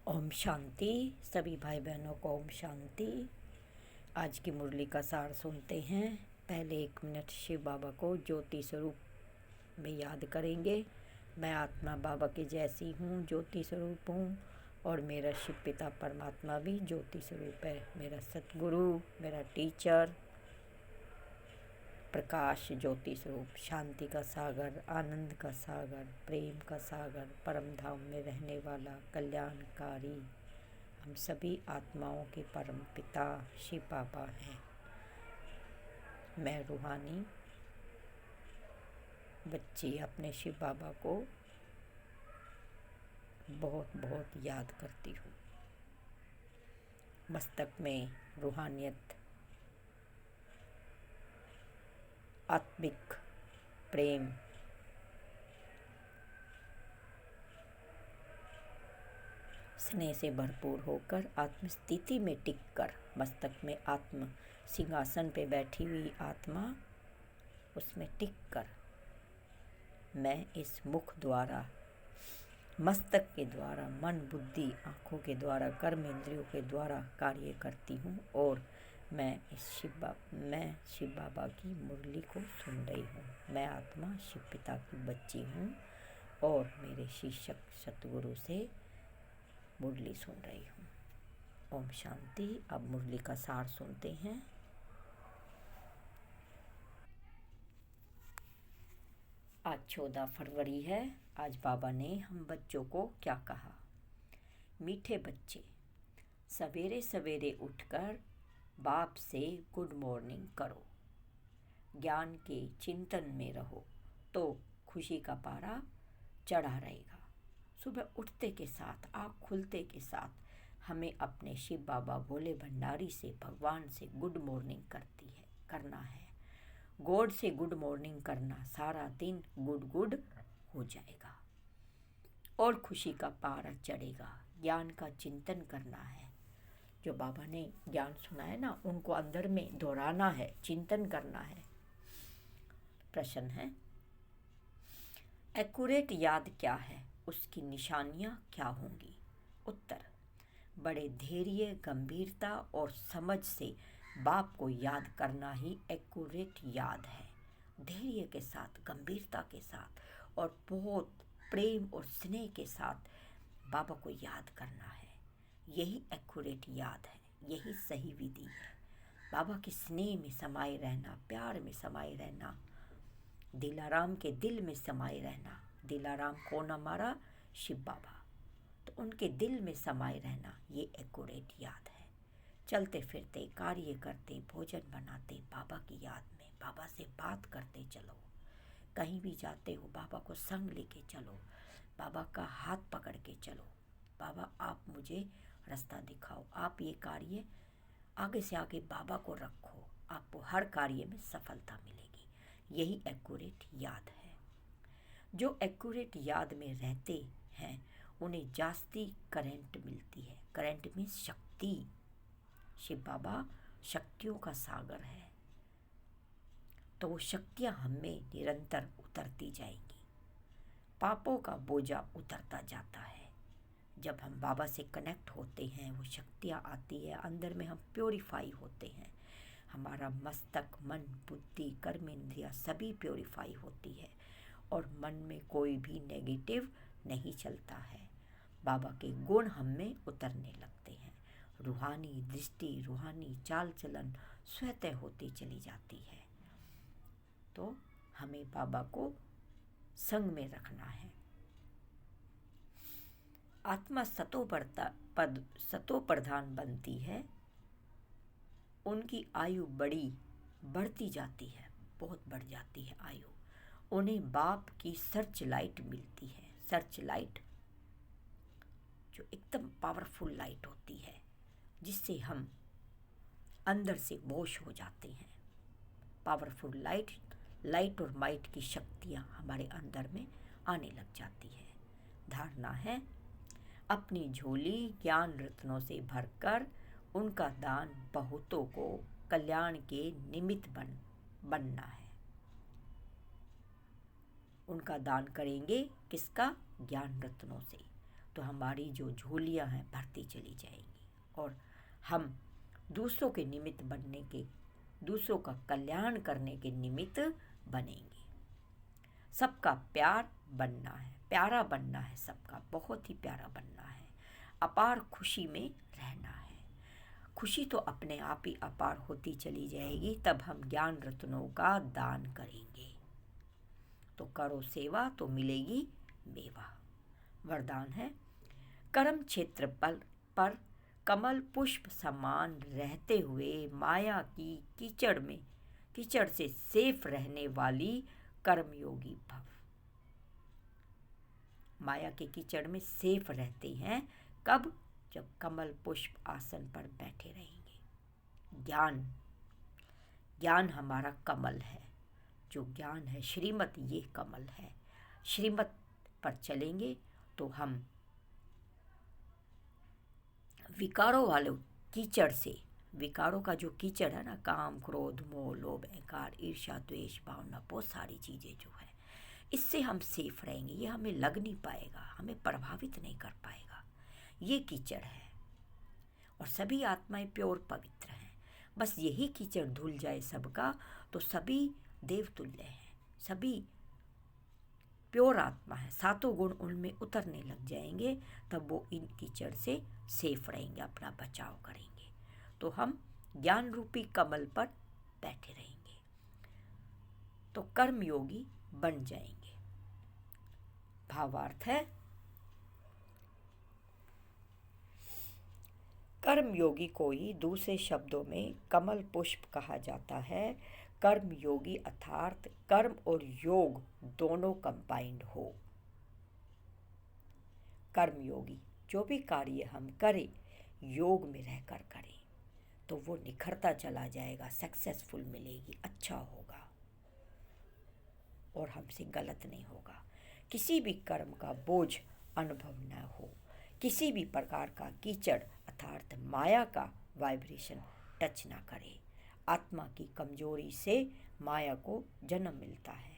ओम शांति। सभी भाई बहनों को ओम शांति। आज की मुरली का सार सुनते हैं। पहले 1 मिनट शिव बाबा को ज्योति स्वरूप में याद करेंगे। मैं आत्मा बाबा के जैसी हूँ, ज्योति स्वरूप हूँ, और मेरा शिव पिता परमात्मा भी ज्योति स्वरूप है। मेरा सतगुरु, मेरा टीचर प्रकाश ज्योति स्वरूप, शांति का सागर, आनंद का सागर, प्रेम का सागर, परम धाम में रहने वाला कल्याणकारी हम सभी आत्माओं के परम पिता शिव बाबा हैं। मैं रूहानी बच्ची अपने शिव बाबा को बहुत बहुत याद करती हूँ। मस्तक में रूहानियत, आत्मिक प्रेम, स्नेह से भरपूर होकर आत्मस्थिति में टिक कर, मस्तक में आत्म सिंहासन पे बैठी हुई आत्मा, उसमें टिक कर मैं इस मुख द्वारा, मस्तक के द्वारा, मन बुद्धि आँखों के द्वारा, कर्म इंद्रियों के द्वारा कार्य करती हूँ। और मैं शिव बाबा की मुरली को सुन रही हूँ। मैं आत्मा शिव पिता की बच्ची हूँ और मेरे शिक्षक सतगुरु से मुरली सुन रही हूँ। ओम शांति। अब मुरली का सार सुनते हैं। आज 14 फरवरी है। आज बाबा ने हम बच्चों को क्या कहा। मीठे बच्चे, सवेरे सवेरे उठकर बाप से गुड मॉर्निंग करो, ज्ञान के चिंतन में रहो तो खुशी का पारा चढ़ा रहेगा। सुबह उठते के साथ, आँख खुलते के साथ हमें अपने शिव बाबा भोले भंडारी से, भगवान से गुड मॉर्निंग करना है। गॉड से गुड मॉर्निंग करना, सारा दिन गुड हो जाएगा और खुशी का पारा चढ़ेगा। ज्ञान का चिंतन करना है। जो बाबा ने ज्ञान सुना है ना, उनको अंदर में दोहराना है, चिंतन करना है। प्रश्न है, एक्यूरेट याद क्या है, उसकी निशानियां क्या होंगी? उत्तर, बड़े धैर्य, गंभीरता और समझ से बाप को याद करना ही एक्यूरेट याद है। धैर्य के साथ, गंभीरता के साथ और बहुत प्रेम और स्नेह के साथ बाबा को याद करना है। यही एक्यूरेट याद है, यही सही विधि है। बाबा के स्नेह में समाये रहना, प्यार में समाये रहना, दिलाराम के दिल में समाये रहना। दिलाराम कौन हमारा? शिव बाबा। तो उनके दिल में समाये रहना, ये एक्यूरेट याद है। चलते फिरते, कार्य करते, भोजन बनाते, बाबा की याद में, बाबा से बात करते चलो। कहीं भी जाते हो, बाबा को संग लेके चलो, बाबा का हाथ पकड़ के चलो। बाबा आप मुझे रास्ता दिखाओ, आप ये कार्य आगे से आगे बाबा को रखो, आपको हर कार्य में सफलता मिलेगी। यही एक्यूरेट याद है। जो एक्यूरेट याद में रहते हैं उन्हें जास्ती करंट मिलती है। करंट में शक्ति। शिव बाबा शक्तियों का सागर है, तो वो शक्तियाँ हमें निरंतर उतरती जाएंगी। पापों का बोझा उतरता जाता है। जब हम बाबा से कनेक्ट होते हैं, वो शक्तियाँ आती है, अंदर में हम प्योरीफाई होते हैं। हमारा मस्तक, मन, बुद्धि, कर्म इंद्रियाँ सभी प्योरीफाई होती है और मन में कोई भी नेगेटिव नहीं चलता है। बाबा के गुण हम में उतरने लगते हैं। रूहानी दृष्टि, रूहानी चाल चलन स्वतः होती चली जाती है। तो हमें बाबा को संग में रखना है। आत्मा सतो प्रधान बनती है, उनकी आयु बढ़ती जाती है, बहुत बढ़ जाती है आयु। उन्हें बाप की सर्च लाइट मिलती है। सर्च लाइट जो एकदम पावरफुल लाइट होती है, जिससे हम अंदर से वॉश हो जाते हैं। पावरफुल लाइट और माइट की शक्तियाँ हमारे अंदर में आने लग जाती है। धारणा है, अपनी झोली ज्ञान रत्नों से भरकर उनका दान बहुतों को कल्याण के निमित्त बनना है। उनका दान करेंगे किसका? ज्ञान रत्नों से। तो हमारी जो झोलियां हैं भरती चली जाएंगी और हम दूसरों के निमित्त बनने के, दूसरों का कल्याण करने के निमित्त बनेंगे। सबका प्यार बनना है, प्यारा बनना है, सबका बहुत ही प्यारा बनना है। अपार खुशी में रहना है। खुशी तो अपने आप ही अपार होती चली जाएगी, तब हम ज्ञान रत्नों का दान करेंगे। तो करो सेवा तो मिलेगी मेवा। वरदान है, कर्म क्षेत्र पर कमल पुष्प समान रहते हुए माया की कीचड़ से सेफ रहने वाली कर्मयोगी भव। माया के कीचड़ में सेफ रहते हैं कब? जब कमल पुष्प आसन पर बैठे रहेंगे। ज्ञान हमारा कमल है। जो ज्ञान है श्रीमत, ये कमल है। श्रीमत पर चलेंगे तो हम विकारों वाले कीचड़ से, विकारों का जो कीचड़ है ना, काम क्रोध मोह लोभ अहंकार ईर्ष्या द्वेष भावना, बहुत सारी चीज़ें जो है, इससे हम सेफ रहेंगे। ये हमें लग नहीं पाएगा, हमें प्रभावित नहीं कर पाएगा। ये कीचड़ है और सभी आत्माएं प्योर पवित्र हैं। बस यही कीचड़ धुल जाए सबका तो सभी देवतुल्य हैं, सभी प्योर आत्मा है। सातों गुण उनमें उतरने लग जाएंगे, तब वो इन कीचड़ से सेफ रहेंगे, अपना बचाव करेंगे। तो हम ज्ञान रूपी कमल पर बैठे रहेंगे तो कर्मयोगी बन जाएंगे। भावार्थ है, कर्मयोगी को ही दूसरे शब्दों में कमल पुष्प कहा जाता है। कर्मयोगी अर्थात कर्म और योग दोनों कंबाइंड हो। कर्मयोगी जो भी कार्य हम करें योग में रहकर करें तो वो निखरता चला जाएगा, सक्सेसफुल मिलेगी, अच्छा होगा और हमसे गलत नहीं होगा। किसी भी कर्म का बोझ अनुभव न हो, किसी भी प्रकार का कीचड़ अर्थात माया का वाइब्रेशन टच ना करे। आत्मा की कमजोरी से माया को जन्म मिलता है।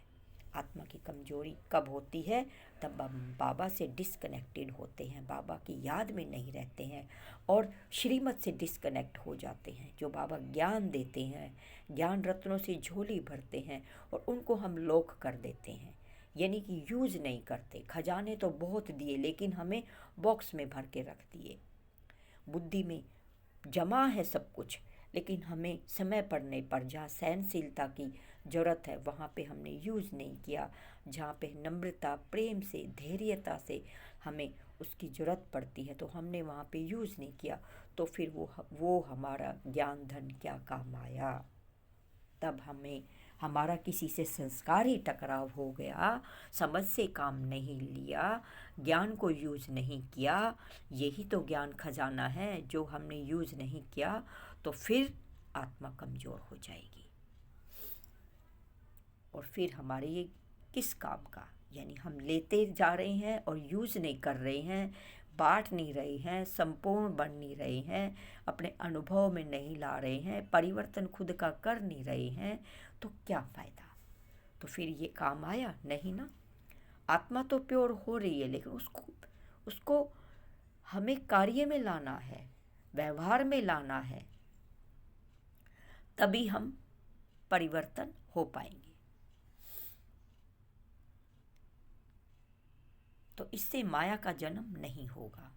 आत्मा की कमजोरी कब होती है? तब हम बाबा से डिस्कनेक्टेड होते हैं, बाबा की याद में नहीं रहते हैं और श्रीमत से डिस्कनेक्ट हो जाते हैं। जो बाबा ज्ञान देते हैं, ज्ञान रत्नों से झोली भरते हैं और उनको हम लॉक कर देते हैं, यानी कि यूज़ नहीं करते। खजाने तो बहुत दिए लेकिन हमें बॉक्स में भर के रख दिए। बुद्धि में जमा है सब कुछ, लेकिन हमें समय पड़ने पर जहाँ सहनशीलता की ज़रूरत है वहाँ पे हमने यूज़ नहीं किया। जहाँ पे नम्रता प्रेम से धैर्यता से हमें उसकी ज़रूरत पड़ती है तो हमने वहाँ पे यूज़ नहीं किया, तो फिर वो हमारा ज्ञान धन क्या काम आया। तब हमें हमारा किसी से संस्कार ही टकराव हो गया, समझ से काम नहीं लिया, ज्ञान को यूज़ नहीं किया। यही तो ज्ञान खजाना है जो हमने यूज़ नहीं किया, तो फिर आत्मा कमज़ोर हो जाएगी और फिर हमारे ये किस काम का। यानी हम लेते जा रहे हैं और यूज़ नहीं कर रहे हैं, बांट नहीं रहे हैं, संपूर्ण बन नहीं रहे हैं, अपने अनुभव में नहीं ला रहे हैं, परिवर्तन खुद का कर नहीं रहे हैं, तो क्या फ़ायदा। तो फिर ये काम आया नहीं ना। आत्मा तो प्योर हो रही है लेकिन उसको हमें कार्य में लाना है, व्यवहार में लाना है, तभी हम परिवर्तन हो पाएंगे। तो इससे माया का जन्म नहीं होगा।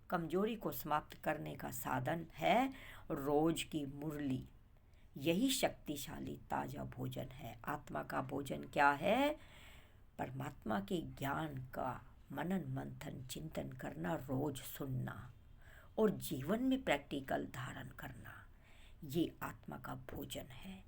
कमजोरी को समाप्त करने का साधन है रोज की मुरली। यही शक्तिशाली ताजा भोजन है। आत्मा का भोजन क्या है? परमात्मा के ज्ञान का मनन मंथन चिंतन करना, रोज सुनना और जीवन में प्रैक्टिकल धारण करना, ये आत्मा का भोजन है।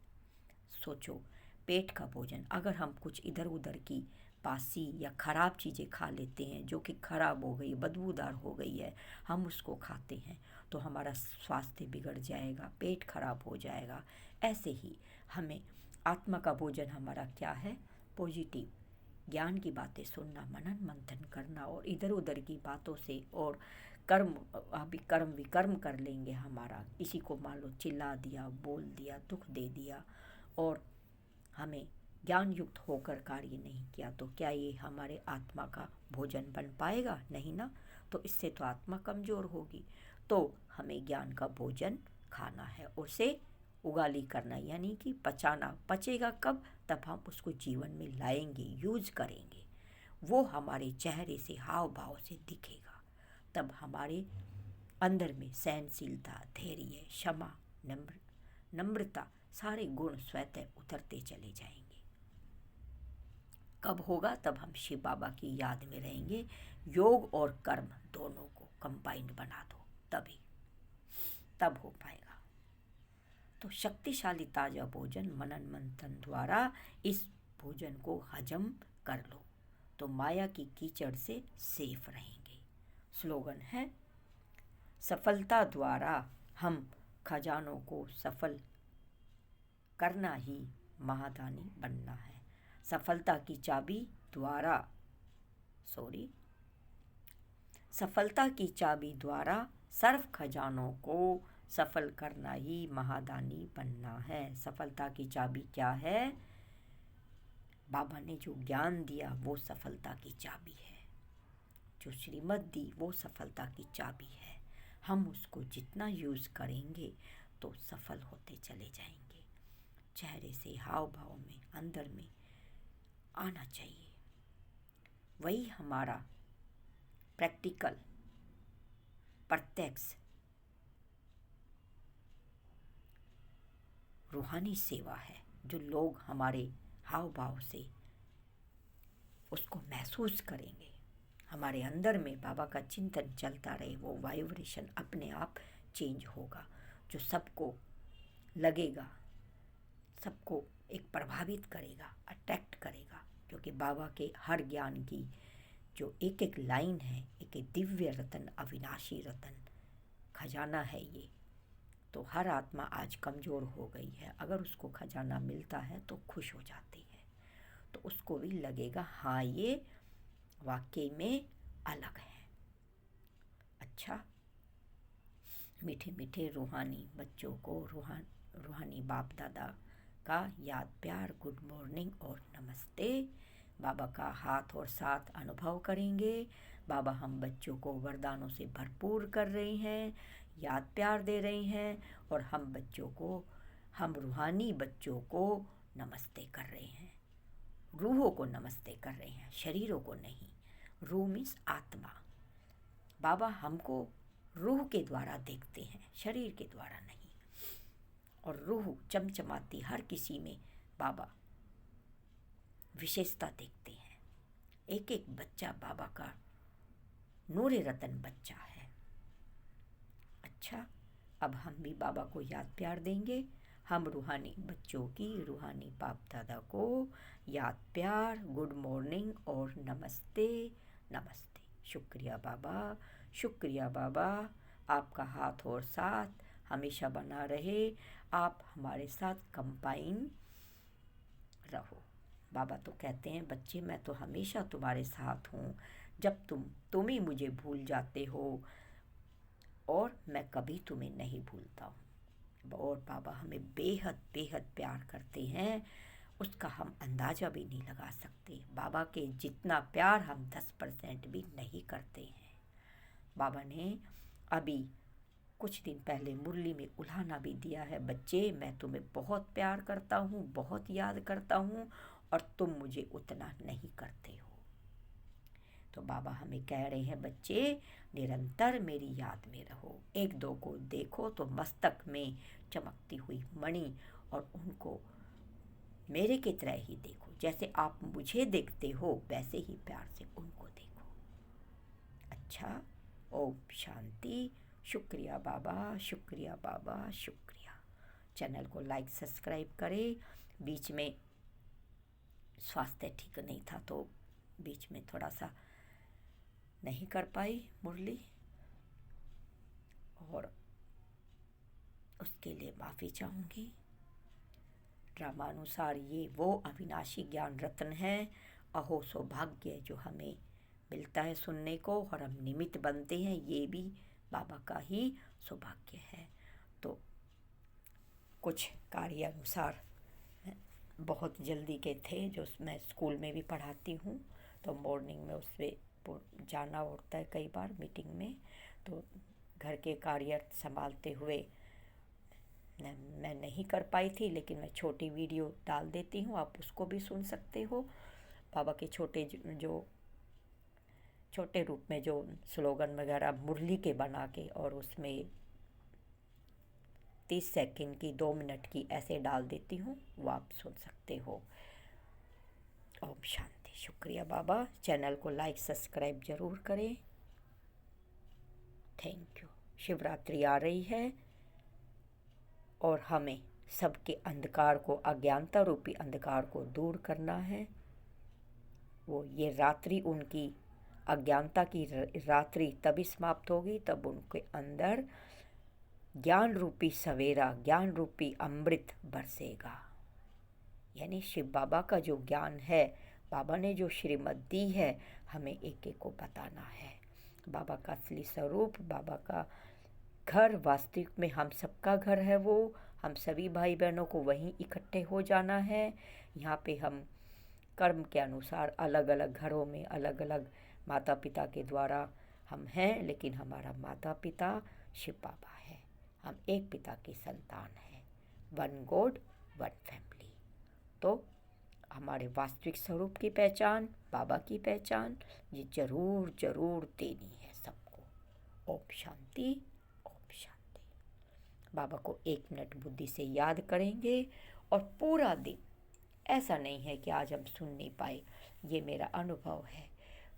सोचो, पेट का भोजन, अगर हम कुछ इधर उधर की बासी या ख़राब चीज़ें खा लेते हैं जो कि ख़राब हो गई, बदबूदार हो गई है, हम उसको खाते हैं तो हमारा स्वास्थ्य बिगड़ जाएगा, पेट खराब हो जाएगा। ऐसे ही हमें आत्मा का भोजन हमारा क्या है? पॉजिटिव ज्ञान की बातें सुनना, मनन मंथन करना और इधर उधर की बातों से और कर्म, अभी कर्म विकर्म कर लेंगे हमारा, किसी को मान लो चिल्ला दिया, बोल दिया, दुख दे दिया और हमें ज्ञान युक्त होकर कार्य नहीं किया, तो क्या ये हमारे आत्मा का भोजन बन पाएगा? नहीं ना। तो इससे तो आत्मा कमज़ोर होगी। तो हमें ज्ञान का भोजन खाना है, उसे उगाली करना, यानी कि पचाना। पचेगा कब? तब हम उसको जीवन में लाएंगे, यूज करेंगे। वो हमारे चेहरे से, हाव भाव से दिखेगा। तब हमारे अंदर में सहनशीलता, धैर्य, क्षमा, नम्रता, सारे गुण स्वतः उतरते चले जाएंगे। कब होगा? तब हम शिव बाबा की याद में रहेंगे। योग और कर्म दोनों को कंबाइंड बना दो, तब हो पाएगा। तो शक्तिशाली ताजा भोजन मनन मंथन द्वारा इस भोजन को हजम कर लो, तो माया की कीचड़ से सेफ रहेंगे। स्लोगन है, सफलता द्वारा हम खजानों को सफल करना ही महादानी बनना है। सफलता की चाबी द्वारा सर्व खजानों को सफल करना ही महादानी बनना है। सफलता की चाबी क्या है? बाबा ने जो ज्ञान दिया वो सफलता की चाबी है। जो श्रीमत दी वो सफलता की चाबी है। हम उसको जितना यूज़ करेंगे तो सफल होते चले जाएंगे। चेहरे से, हाव भाव में, अंदर में आना चाहिए। वही हमारा प्रैक्टिकल, प्रत्यक्ष रूहानी सेवा है, जो लोग हमारे हाव भाव से उसको महसूस करेंगे। हमारे अंदर में बाबा का चिंतन चलता रहे, वो वाइब्रेशन अपने आप चेंज होगा, जो सबको लगेगा, सबको एक प्रभावित करेगा, अट्रैक्ट करेगा। क्योंकि बाबा के हर ज्ञान की जो एक एक लाइन है, एक एक दिव्य रतन, अविनाशी रतन, खजाना है ये। तो हर आत्मा आज कमज़ोर हो गई है, अगर उसको खजाना मिलता है तो खुश हो जाती है। तो उसको भी लगेगा हाँ, ये वाकई में अलग है। अच्छा, मीठे मीठे रूहानी बच्चों को रूहानी बाप दादा का याद, प्यार, गुड मॉर्निंग और नमस्ते। बाबा का हाथ और साथ अनुभव करेंगे। बाबा हम बच्चों को वरदानों से भरपूर कर रहे हैं, याद प्यार दे रहे हैं, और हम रूहानी बच्चों को नमस्ते कर रहे हैं। रूहों को नमस्ते कर रहे हैं, शरीरों को नहीं। रूह मीन्स आत्मा। बाबा हमको रूह के द्वारा देखते हैं, शरीर के द्वारा नहीं। और रूह चमचमाती हर किसी में बाबा विशेषता देखते हैं। एक एक बच्चा बाबा का नूरे रतन बच्चा है। अच्छा, अब हम भी बाबा को याद प्यार देंगे। हम रूहानी बच्चों की, रूहानी बाप दादा को याद प्यार, गुड मॉर्निंग और नमस्ते। नमस्ते। शुक्रिया बाबा, शुक्रिया बाबा। आपका हाथ और साथ हमेशा बना रहे। आप हमारे साथ कंबाइन रहो। बाबा तो कहते हैं, बच्चे मैं तो हमेशा तुम्हारे साथ हूँ, जब तुम ही मुझे भूल जाते हो, और मैं कभी तुम्हें नहीं भूलता हूँ। और बाबा हमें बेहद बेहद प्यार करते हैं, उसका हम अंदाज़ा भी नहीं लगा सकते। बाबा के जितना प्यार हम 10% भी नहीं करते हैं। बाबा ने अभी कुछ दिन पहले मुरली में उल्हाना भी दिया है, बच्चे मैं तुम्हें बहुत प्यार करता हूँ, बहुत याद करता हूँ, और तुम मुझे उतना नहीं करते हो। तो बाबा हमें कह रहे हैं, बच्चे निरंतर मेरी याद में रहो। एक दो को देखो तो मस्तक में चमकती हुई मणि, और उनको मेरे की तरह ही देखो। जैसे आप मुझे देखते हो वैसे ही प्यार से उनको देखो। अच्छा, ओम शांति। शुक्रिया बाबा, शुक्रिया बाबा, शुक्रिया। चैनल को लाइक सब्सक्राइब करें। बीच में स्वास्थ्य ठीक नहीं था तो बीच में थोड़ा सा नहीं कर पाई मुरली, और उसके लिए माफ़ी चाहूँगी। ड्रामानुसार ये वो अविनाशी ज्ञान रत्न है, अहो सौभाग्य जो हमें मिलता है सुनने को, और हम निमित्त बनते हैं, ये भी बाबा का ही सौभाग्य है। तो कुछ कार्य अनुसार बहुत जल्दी के थे, जो मैं स्कूल में भी पढ़ाती हूँ, तो मॉर्निंग में उस पर जाना होता है कई बार मीटिंग में, तो घर के कार्य संभालते हुए मैं नहीं कर पाई थी, लेकिन मैं छोटी वीडियो डाल देती हूँ, आप उसको भी सुन सकते हो। बाबा के जो छोटे रूप में जो स्लोगन वगैरह मुरली के बना के, और उसमें 30 सेकंड की, 2 मिनट की ऐसे डाल देती हूँ, वो आप सुन सकते हो। ओम शांति। शुक्रिया बाबा। चैनल को लाइक सब्सक्राइब ज़रूर करें। Thank you. शिवरात्रि आ रही है और हमें सबके अंधकार को, अज्ञानता रूपी अंधकार को दूर करना है। वो ये रात्रि, उनकी अज्ञानता की रात्रि तभी समाप्त होगी तब उनके अंदर ज्ञान रूपी सवेरा, ज्ञान रूपी अमृत बरसेगा। यानी शिव बाबा का जो ज्ञान है, बाबा ने जो श्रीमत दी है, हमें एक एक को बताना है। बाबा का असली स्वरूप, बाबा का घर वास्तविक में हम सबका घर है। वो हम सभी भाई बहनों को वहीं इकट्ठे हो जाना है। यहाँ पे हम कर्म के अनुसार अलग अलग घरों में अलग अलग माता पिता के द्वारा हम हैं, लेकिन हमारा माता पिता शिव बाबा है। हम एक पिता की संतान हैं। One God one family. तो हमारे वास्तविक स्वरूप की पहचान, बाबा की पहचान, ये जरूर जरूर देनी है सबको। ओम शांति। ओम शांति। बाबा को 1 मिनट बुद्धि से याद करेंगे और पूरा दिन, ऐसा नहीं है कि आज हम सुन नहीं पाए, ये मेरा अनुभव है।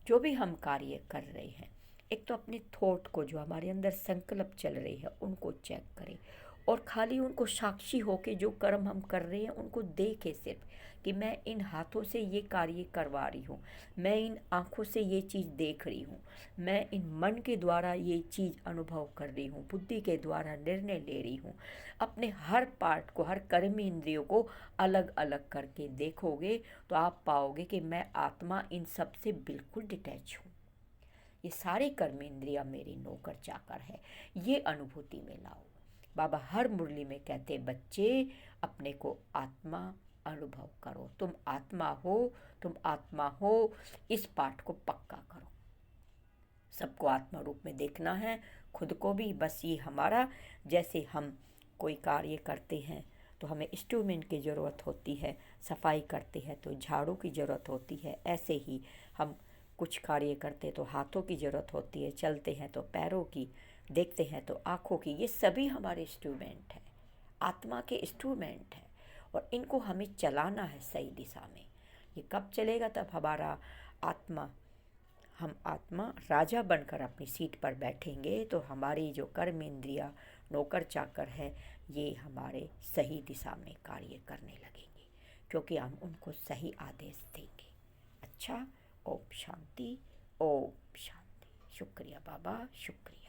जो भी हम कार्य कर रहे हैं, एक तो अपने थॉट को, जो हमारे अंदर संकल्प चल रहे हैं, उनको चेक करें, और खाली उनको साक्षी होके जो कर्म हम कर रहे हैं उनको देखें सिर्फ, कि मैं इन हाथों से ये कार्य करवा रही हूँ, मैं इन आँखों से ये चीज़ देख रही हूँ, मैं इन मन के द्वारा ये चीज़ अनुभव कर रही हूँ, बुद्धि के द्वारा निर्णय ले रही हूँ। अपने हर पार्ट को, हर कर्म इंद्रियों को अलग अलग करके देखोगे तो आप पाओगे कि मैं आत्मा इन सब से बिल्कुल डिटैच हूँ। ये सारे कर्म इंद्रियाँ मेरी नौकर चाकर है। ये अनुभूति में लाओ। बाबा हर मुरली में कहते, बच्चे अपने को आत्मा अनुभव करो। तुम आत्मा हो, तुम आत्मा हो, इस पाठ को पक्का करो। सबको आत्मा रूप में देखना है, खुद को भी। बस ये हमारा, जैसे हम कोई कार्य करते हैं तो हमें इंस्ट्रूमेंट की ज़रूरत होती है, सफाई करते हैं तो झाड़ू की ज़रूरत होती है, ऐसे ही हम कुछ कार्य करते तो हाथों की ज़रूरत होती है, चलते हैं तो पैरों की, देखते हैं तो आँखों की। ये सभी हमारे इंस्ट्रूमेंट हैं, आत्मा के इंस्ट्रूमेंट हैं, और इनको हमें चलाना है सही दिशा में। ये कब चलेगा? तब हमारा आत्मा, हम आत्मा राजा बनकर अपनी सीट पर बैठेंगे, तो हमारी जो कर्म इंद्रिया नौकर चाकर है, ये हमारे सही दिशा में कार्य करने लगेंगे, क्योंकि हम उनको सही आदेश देंगे। अच्छा। ओम शांति। ओम शांति। शुक्रिया बाबा, शुक्रिया।